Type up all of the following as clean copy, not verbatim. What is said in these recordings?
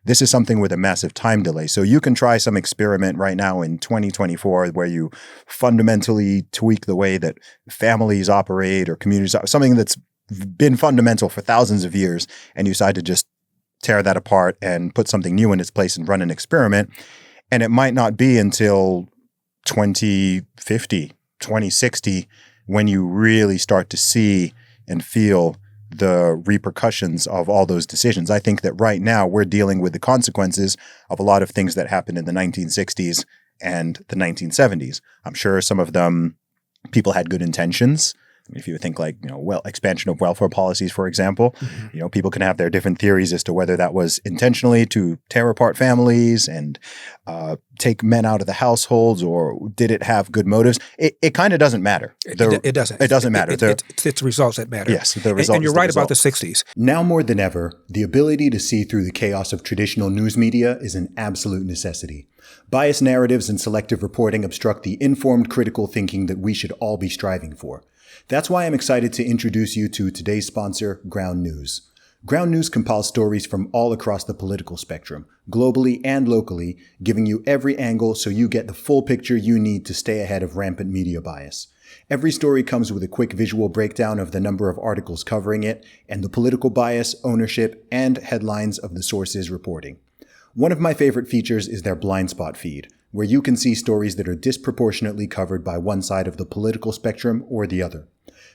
This is something with a massive time delay. So you can try some experiment right now in 2024 where you fundamentally tweak the way that families operate or communities, something that's been fundamental for thousands of years, and you decide to just tear that apart and put something new in its place and run an experiment. And it might not be until 2050, 2060, when you really start to see and feel the repercussions of all those decisions. I think that right now we're dealing with the consequences of a lot of things that happened in the 1960s and the 1970s. I'm sure some of them, people had good intentions. If you think like, expansion of welfare policies, for example, people can have their different theories as to whether that was intentionally to tear apart families and take men out of the households, or did it have good motives? It kind of doesn't matter. It doesn't. It doesn't matter. It's results that matter. Yes, the results. And you're right about the 60s. Now more than ever, the ability to see through the chaos of traditional news media is an absolute necessity. Biased narratives and selective reporting obstruct the informed, critical thinking that we should all be striving for. That's why I'm excited to introduce you to today's sponsor, Ground News. Ground News compiles stories from all across the political spectrum, globally and locally, giving you every angle so you get the full picture you need to stay ahead of rampant media bias. Every story comes with a quick visual breakdown of the number of articles covering it and the political bias, ownership, and headlines of the sources reporting. One of my favorite features is their blind spot feed, where you can see stories that are disproportionately covered by one side of the political spectrum or the other.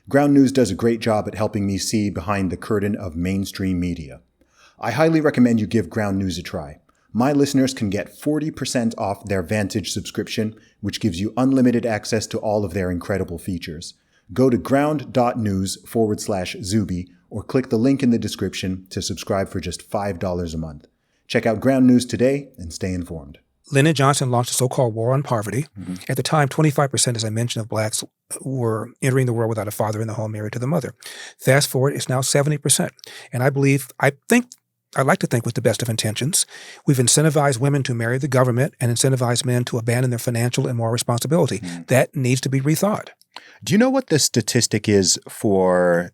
Ground News does a great job at helping me see behind the curtain of mainstream media. I highly recommend you give Ground News a try. My listeners can get 40% off their Vantage subscription, which gives you unlimited access to all of their incredible features. Go to ground.news/Zuby or click the link in the description to subscribe for just $5 a month. Check out Ground News today and stay informed. Lyndon Johnson launched a so-called war on poverty. At the time, 25%, as I mentioned, of blacks were entering the world without a father in the home, married to the mother. Fast forward, it's now 70%. And I like to think with the best of intentions, we've incentivized women to marry the government and incentivized men to abandon their financial and moral responsibility. That needs to be rethought. Do you know what the statistic is for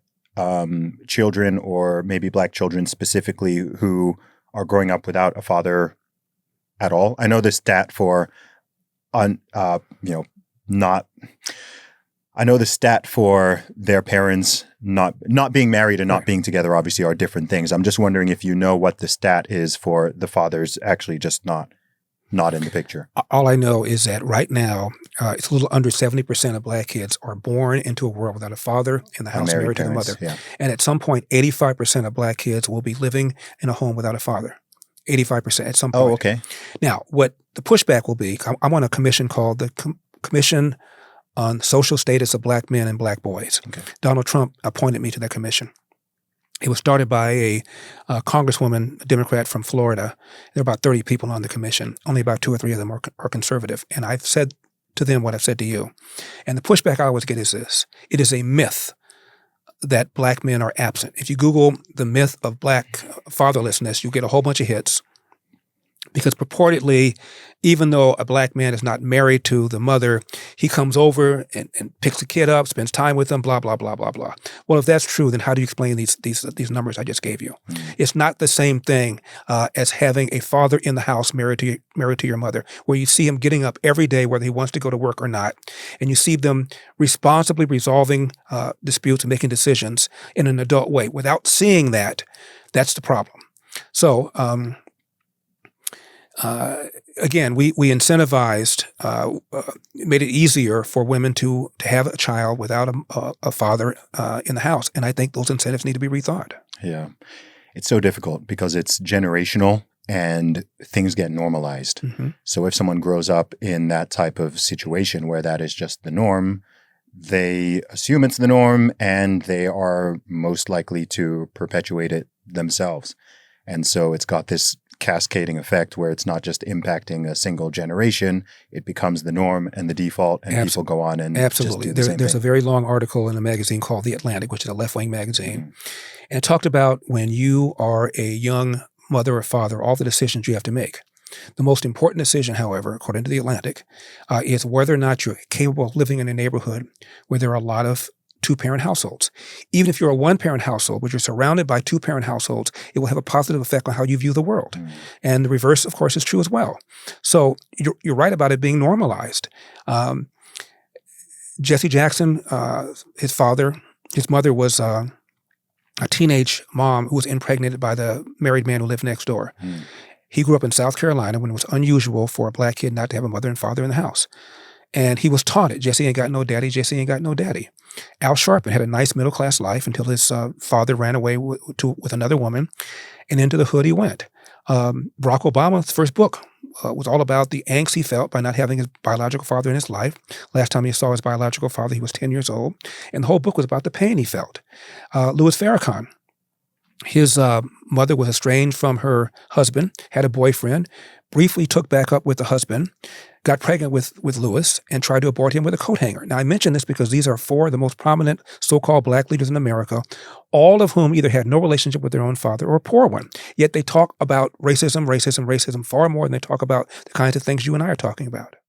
children, or maybe black children specifically, who are growing up without a father at all? I know the stat for I know the stat for their parents not being married and not being together obviously are different things. I'm just wondering if you know what the stat is for the fathers actually just not in the picture. All I know is that right now, it's a little under 70% of black kids are born into a world without a father in the house, married to the mother. Yeah. And at some point, 85% of black kids will be living in a home without a father. 85% at some point. Oh, okay. Now, what the pushback will be, I'm on a commission called the Commission on Social Status of Black Men and Black Boys. Okay. Donald Trump appointed me to that commission. It was started by a congresswoman, a Democrat from Florida. There are about 30 people on the commission. Only about 2 or 3 of them are conservative. And I've said to them what I've said to you. And the pushback I always get is this. It is a myth that black men are absent. If you Google the myth of black fatherlessness, you get a whole bunch of hits. Because purportedly, even though a black man is not married to the mother, he comes over and picks the kid up, spends time with them, blah, blah, blah, blah, blah. Well, if that's true, then how do you explain these numbers I just gave you? It's not the same thing as having a father in the house married to your mother, where you see him getting up every day, whether he wants to go to work or not, and you see them responsibly resolving disputes and making decisions in an adult way. Without seeing that, that's the problem. So, again, we incentivized, made it easier for women to have a child without a father in the house. And I think those incentives need to be rethought. Yeah. It's so difficult because it's generational and things get normalized. So if someone grows up in that type of situation where that is just the norm, they assume it's the norm and they are most likely to perpetuate it themselves. And so it's got this cascading effect where it's not just impacting a single generation, it becomes the norm and the default, and people go on and absolutely. Just do the same There's thing. a very long article in a magazine called The Atlantic, which is a left-wing magazine, and it talked about when you are a young mother or father, all the decisions you have to make. The most important decision, however, according to The Atlantic, is whether or not you're capable of living in a neighborhood where there are a lot of two-parent households. Even if you're a one-parent household, but you're surrounded by two-parent households, it will have a positive effect on how you view the world. And the reverse, of course, is true as well. So you're right about it being normalized. Jesse Jackson, his mother was a teenage mom who was impregnated by the married man who lived next door. He grew up in South Carolina when it was unusual for a black kid not to have a mother and father in the house. And he was taught it. Jesse ain't got no daddy. Jesse ain't got no daddy. Al Sharpton had a nice middle-class life until his father ran away with another woman, and into the hood he went. Barack Obama's first book was all about the angst he felt by not having his biological father in his life. Last time he saw his biological father, he was 10 years old. And the whole book was about the pain he felt. Louis Farrakhan, his mother was estranged from her husband, had a boyfriend, briefly took back up with the husband, got pregnant with Louis, and tried to abort him with a coat hanger. Now, I mention this because these are four of the most prominent so-called black leaders in America, all of whom either had no relationship with their own father or a poor one. Yet they talk about racism far more than they talk about the kinds of things you and I are talking about.